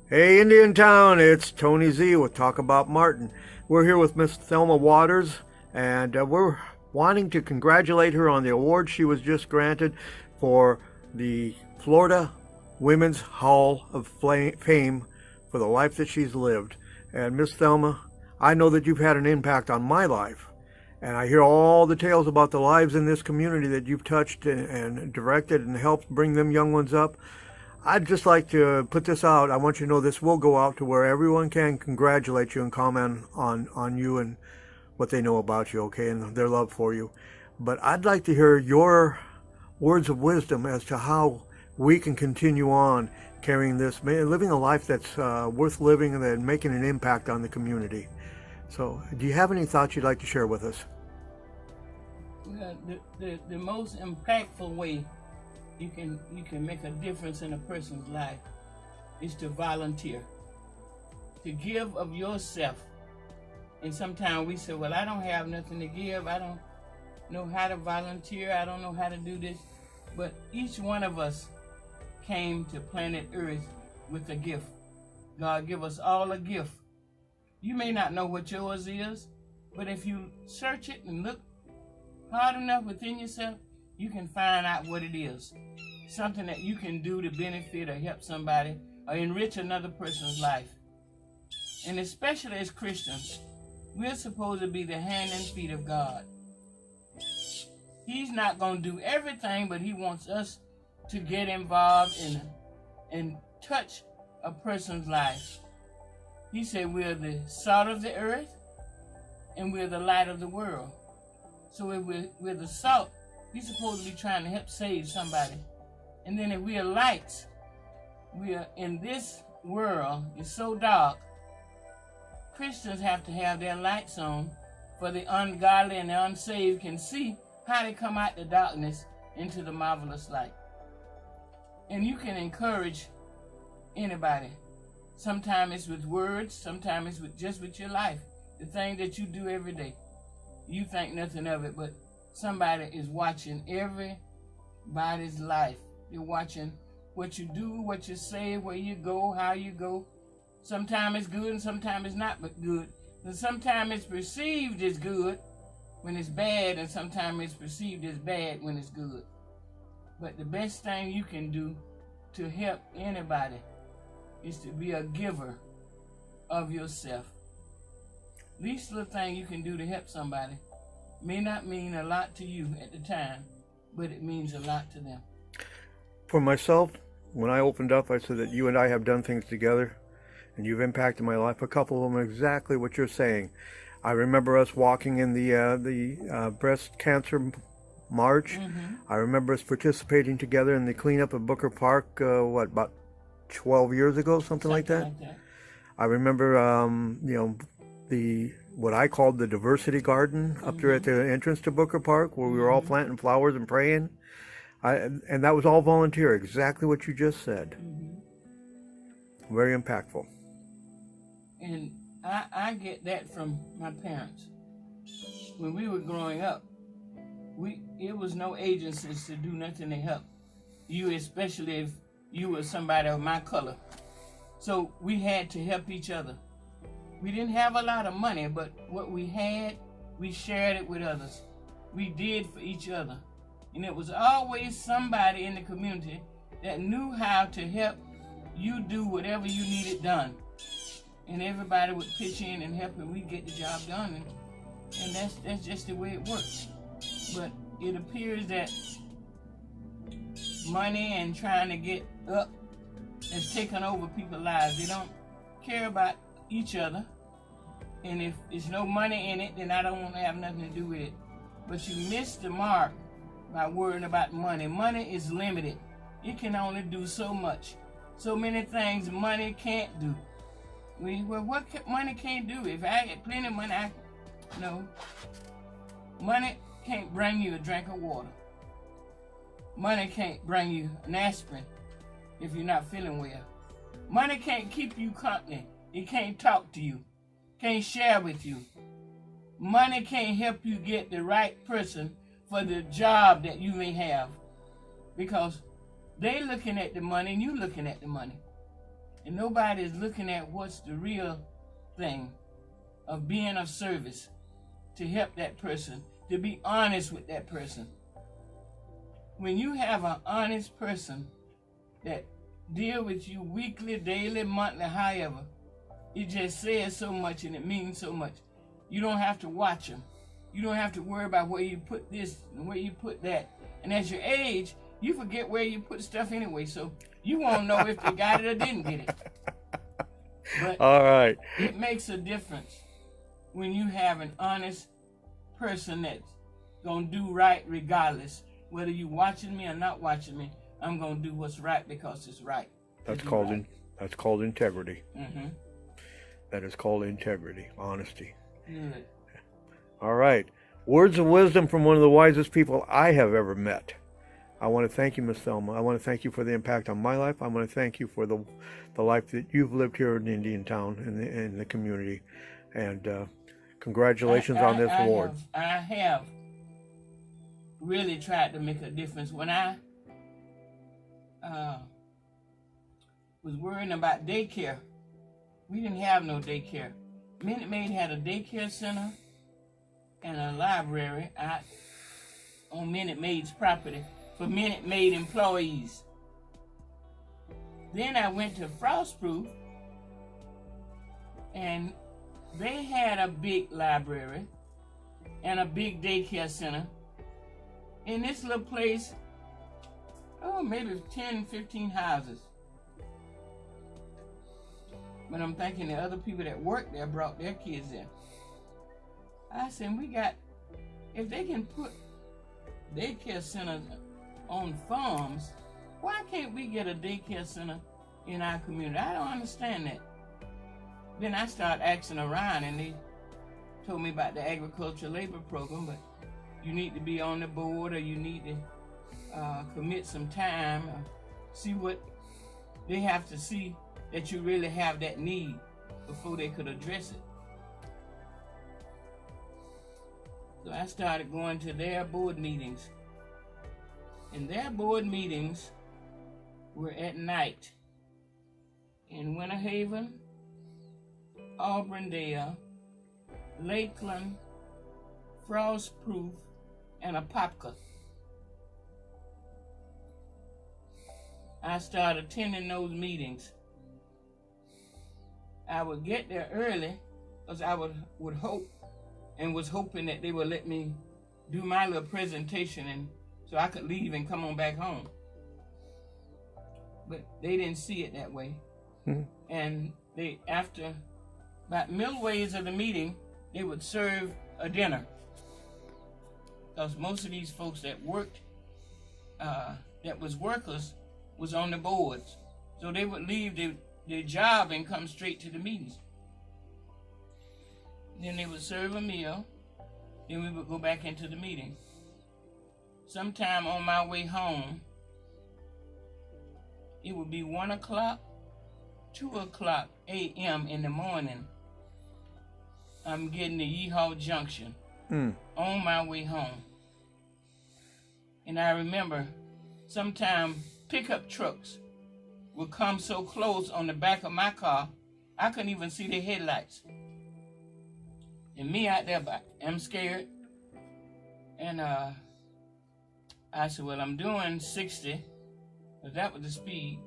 Hey, Indian Town, it's Tony Z with Talk About Martin. We're here with Miss Thelma Waters, and we're wanting to congratulate her on the award she was just granted for the Florida Women's Hall of Fame for the life that she's lived. And Miss Thelma, I know that you've had an impact on my life, and I hear all the tales about the lives in this community that you've touched and directed and helped bring them young ones up. I'd just like to put this out. I want you to know this will go out to where everyone can congratulate you and comment on you and what they know about you, okay, and their love for you. But I'd like to hear your words of wisdom as to how we can continue on carrying this, living a life that's worth living and making an impact on the community. So do you have any thoughts you'd like to share with us? Well, the most impactful way you can make a difference in a person's life is to volunteer, to give of yourself. And sometimes we say, well, I don't have nothing to give, I don't know how to volunteer, I don't know how to do this. But each one of us came to planet Earth with a gift. God give us all a gift. You may not know what yours is, but if you search it and look hard enough within yourself, you can find out what it is. Something that you can do to benefit or help somebody or enrich another person's life. And especially as Christians, we're supposed to be the hand and feet of God. He's not going to do everything, but he wants us to get involved and touch a person's life. He said we're the salt of the earth and we're the light of the world. So if we're the salt, we're supposed to be trying to help save somebody. And then if we are lights, we are in this world, it's so dark, Christians have to have their lights on for the ungodly and the unsaved can see how to come out the darkness into the marvelous light. And you can encourage anybody. Sometimes it's with words, sometimes it's just with your life. The thing that you do every day. You think nothing of it, but somebody is watching everybody's life. They're watching what you do, what you say, where you go, how you go. Sometimes it's good and sometimes it's not but good. And sometimes it's perceived as good when it's bad, and sometimes it's perceived as bad when it's good. But the best thing you can do to help anybody is to be a giver of yourself. Least little thing you can do to help somebody may not mean a lot to you at the time, but it means a lot to them. For myself, when I opened up, I said that you and I have done things together, and you've impacted my life. A couple of them are exactly what you're saying. I remember us walking in the breast cancer march. Mm-hmm. I remember us participating together in the cleanup of Booker Park, about 12 years ago, something like that. I remember, what I called the diversity garden up there at the entrance to Booker Park, where we were all planting flowers and praying. And that was all volunteer, exactly what you just said. Mm-hmm. Very impactful. And I get that from my parents. When we were growing up, it was no agencies to do nothing to help you, especially if you were somebody of my color. So we had to help each other. We didn't have a lot of money, but what we had, we shared it with others. We did for each other. And it was always somebody in the community that knew how to help you do whatever you needed done. And everybody would pitch in and help, and we'd get the job done. And that's just the way it works. But it appears that money and trying to get up has taken over people's lives. They don't care about each other. And if there's no money in it, then I don't want to have nothing to do with it. But you miss the mark by worrying about money. Money is limited. It can only do so much. So many things money can't do. What money can't do? If I get plenty of money, no. Money can't bring you a drink of water. Money can't bring you an aspirin if you're not feeling well. Money can't keep you company. It can't talk to you. Can't share with you. Money can't help you get the right person for the job that you may have, because they looking at the money and you looking at the money. And nobody is looking at what's the real thing of being of service to help that person, to be honest with that person. When you have an honest person that deal with you weekly, daily, monthly, however, it just says so much and it means so much. You don't have to watch them. You don't have to worry about where you put this and where you put that. And as you age, you forget where you put stuff anyway, so you won't know if they got it or didn't get it. But All right. it makes a difference when you have an honest person that's gonna do right regardless. Whether you watching me or not watching me, I'm gonna do what's right because it's right. That's called integrity. Mm-hmm. That is called integrity, honesty. Good. All right. Words of wisdom from one of the wisest people I have ever met. I want to thank you, Miss Thelma. I want to thank you for the impact on my life. I want to thank you for the life that you've lived here in Indiantown and in the community. And congratulations on this award. I have really tried to make a difference. When I was worrying about daycare, we didn't have no daycare. Minute Maid had a daycare center and a library out on Minute Maid's property for Minute Maid employees. Then I went to Frostproof, and they had a big library and a big daycare center in this little place, maybe 10, 15 houses. But I'm thinking the other people that worked there brought their kids in. I said, if they can put daycare centers on farms, why can't we get a daycare center in our community? I don't understand that. Then I started asking around, and they told me about the agricultural labor program, but you need to be on the board, or you need to commit some time, or see what they have to see that you really have that need before they could address it. So I started going to their board meetings. And their board meetings were at night in Winter Haven, Auburndale, Lakeland, Frostproof, and Apopka. I started attending those meetings. I would get there early because I would hope and was hoping that they would let me do my little presentation and so I could leave and come on back home. But they didn't see it that way. Mm-hmm. And they, after about midways of the meeting, they would serve a dinner. Because most of these folks that worked, that was workers, was on the boards. So they would leave their job and come straight to the meetings. Then they would serve a meal, then we would go back into the meeting. Sometime on my way home, it would be 1 o'clock, 2 o'clock a.m. in the morning. I'm getting to Yeehaw Junction on my way home. And I remember sometime pickup trucks would come so close on the back of my car, I couldn't even see their headlights. And me out there, I'm scared. And I said, well, I'm doing 60, but that was the speed.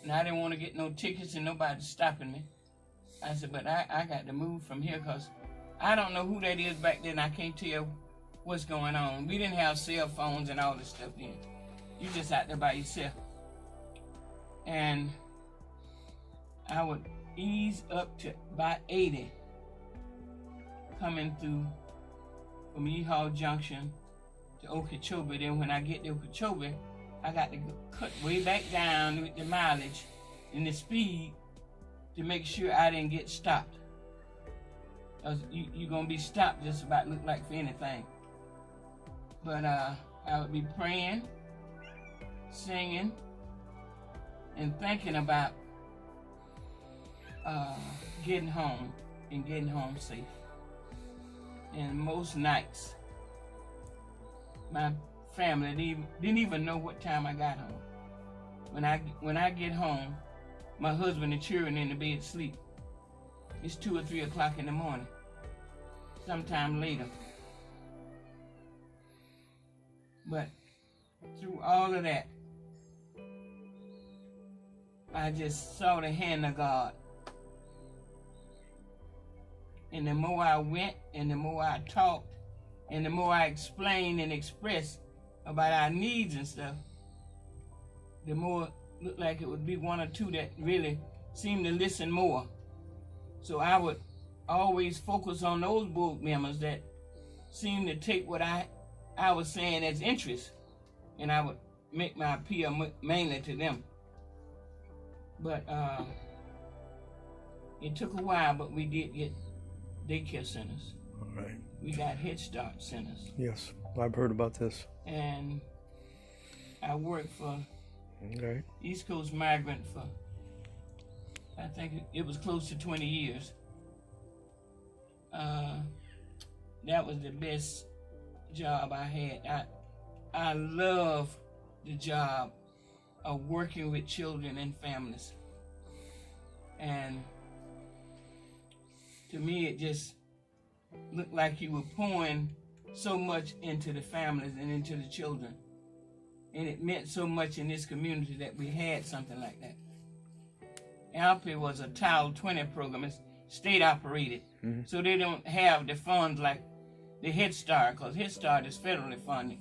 And I didn't want to get no tickets and nobody stopping me. I said, but I got to move from here because I don't know who that is back then. I can't tell what's going on. We didn't have cell phones and all this stuff then. You just out there by yourself. And I would ease up to about 80 coming through from Yeehaw Junction to Okeechobee. Then when I get to Okeechobee, I got to cut way back down with the mileage and the speed to make sure I didn't get stopped. Because you're going to be stopped just about look like for anything. But I would be praying, singing, and thinking about getting home and getting home safe. And most nights, my family didn't even know what time I got home. When I get home, my husband and children in the bed sleep. It's 2 or 3 o'clock in the morning, sometime later. But through all of that, I just saw the hand of God. And the more I went, and the more I talked, and the more I explained and expressed about our needs and stuff, the more it looked like it would be 1 or 2 that really seemed to listen more. So I would always focus on those board members that seemed to take what I was saying as interest, and I would make my appeal mainly to them. But it took a while, but we did get daycare centers. All right. We got Head Start centers. Yes, I've heard about this. And I worked for Okay. East Coast Migrant for, I think it was close to 20 years. That was the best job I had. I love the job of working with children and families. And to me, it just looked like you were pouring so much into the families and into the children. And it meant so much in this community that we had something like that. ALPI was a Title 20 program. It's state operated. Mm-hmm. So they don't have the funds like the Head Start, because Head Start is federally funded.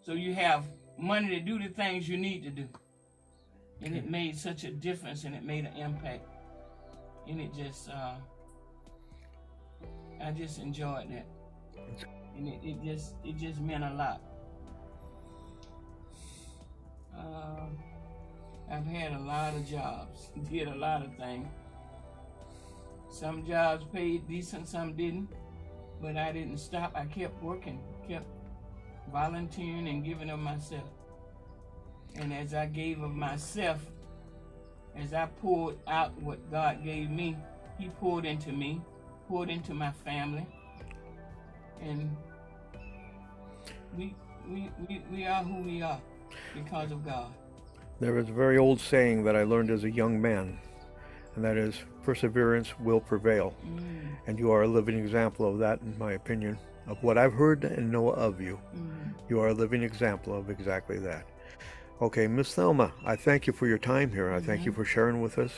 So you have money to do the things you need to do. And it made such a difference, and it made an impact. And it just, I just enjoyed that. And it just meant a lot. I've had a lot of jobs, did a lot of things. Some jobs paid decent, some didn't, but I didn't stop. I kept working, kept volunteering and giving of myself. And as I gave of myself, as I poured out what God gave me, He poured into me, poured into my family, and we are who we are because of God. There is a very old saying that I learned as a young man, and that is, perseverance will prevail. And you are a living example of that, in my opinion, of what I've heard and know of you. You are a living example of exactly that. Okay, Miss Thelma, I thank you for your time here. I thank you for sharing with us.